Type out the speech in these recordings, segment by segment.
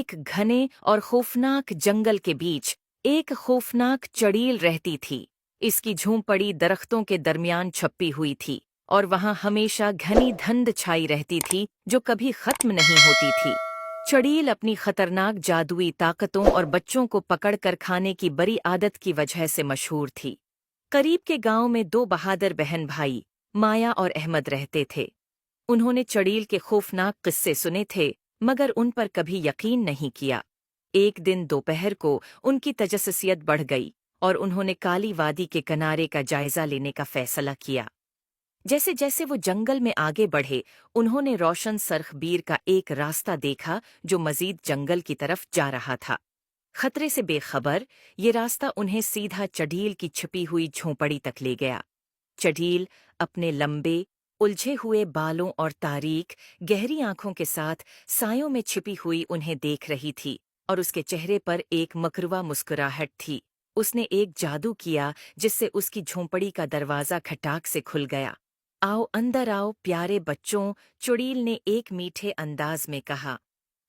एक घने और खौफनाक जंगल के बीच एक खौफनाक चड़ील रहती थी। इसकी झोंपड़ी दरख्तों के दरमियान छपी हुई थी और वहां हमेशा घनी धुंध छाई रहती थी जो कभी खत्म नहीं होती थी। चड़ील अपनी खतरनाक जादुई ताकतों और बच्चों को पकड़कर खाने की बड़ी आदत की वजह से मशहूर थी। करीब के गांव में दो बहादुर बहन भाई माया और अहमद रहते थे। उन्होंने चड़ील के खौफनाक किस्से सुने थे मगर उन पर कभी यकीन नहीं किया। एक दिन दोपहर को उनकी तजस्सुसियत बढ़ गई और उन्होंने काली वादी के किनारे का जायजा लेने का फैसला किया। जैसे जैसे वो जंगल में आगे बढ़े उन्होंने रोशन सरखबीर का एक रास्ता देखा जो मजीद जंगल की तरफ जा रहा था। खतरे से बेखबर ये रास्ता उन्हें सीधा चढ़ील की छिपी हुई झोंपड़ी तक ले गया। चढ़ील अपने लंबे उलझे हुए बालों और तारीक गहरी आंखों के साथ सायों में छिपी हुई उन्हें देख रही थी और उसके चेहरे पर एक मकरुआ मुस्कुराहट थी। उसने एक जादू किया जिससे उसकी झोंपड़ी का दरवाज़ा खटाक से खुल गया। आओ अंदर आओ प्यारे बच्चों, चुड़ील ने एक मीठे अंदाज में कहा।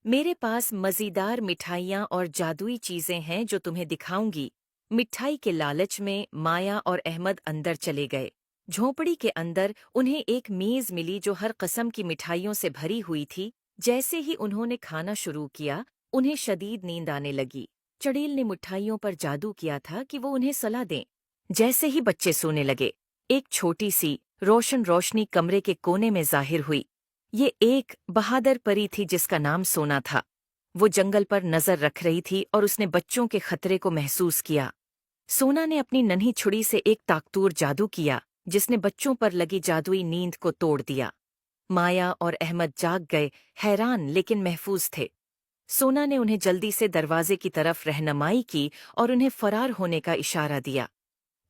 मेरे पास मज़ेदार मिठाइयाँ और जादुई चीज़ें हैं जो तुम्हें दिखाऊंगी। मिठाई के लालच में माया और अहमद अंदर चले गए। झोंपड़ी के अंदर उन्हें एक मेज़ मिली जो हर किस्म की मिठाइयों से भरी हुई थी। जैसे ही उन्होंने खाना शुरू किया उन्हें शदीद नींद आने लगी। चड़ील ने मिठाइयों पर जादू किया था कि वो उन्हें सलाह दें। जैसे ही बच्चे सोने लगे एक छोटी सी रोशनी कमरे के कोने में जाहिर हुई। ये एक बहादुर परी थी जिसका नाम सोना था। वो जंगल पर नजर रख रही थी और उसने बच्चों के खतरे को महसूस किया। सोना ने अपनी नन्ही छुरी से एक ताकतूर जादू किया जिसने बच्चों पर लगी जादुई नींद को तोड़ दिया। माया और अहमद जाग गए, हैरान लेकिन महफूज थे। सोना ने उन्हें जल्दी से दरवाजे की तरफ रहनुमाई की और उन्हें फरार होने का इशारा दिया।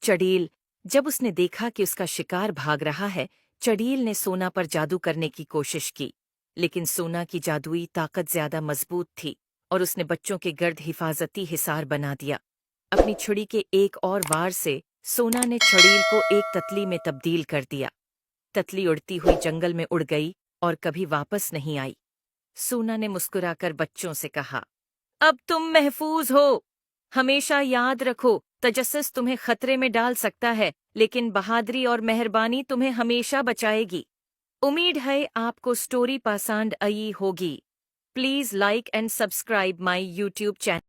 चड़ील जब उसने देखा कि उसका शिकार भाग रहा है, चड़ील ने सोना पर जादू करने की कोशिश की, लेकिन सोना की जादुई ताकत ज्यादा मजबूत थी और उसने बच्चों के गर्द हिफाजती हिसार बना दिया। अपनी छुरी के एक और वार से सोना ने चड़ील को एक ततली में तब्दील कर दिया। ततली उड़ती हुई जंगल में उड़ गई और कभी वापस नहीं आई। सोना ने मुस्कुराकर बच्चों से कहा, अब तुम महफूज हो। हमेशा याद रखो, तजस्सुस तुम्हें खतरे में डाल सकता है लेकिन बहादुरी और मेहरबानी तुम्हें हमेशा बचाएगी। उम्मीद है आपको स्टोरी पसंद आई होगी। Please like and subscribe my YouTube channel.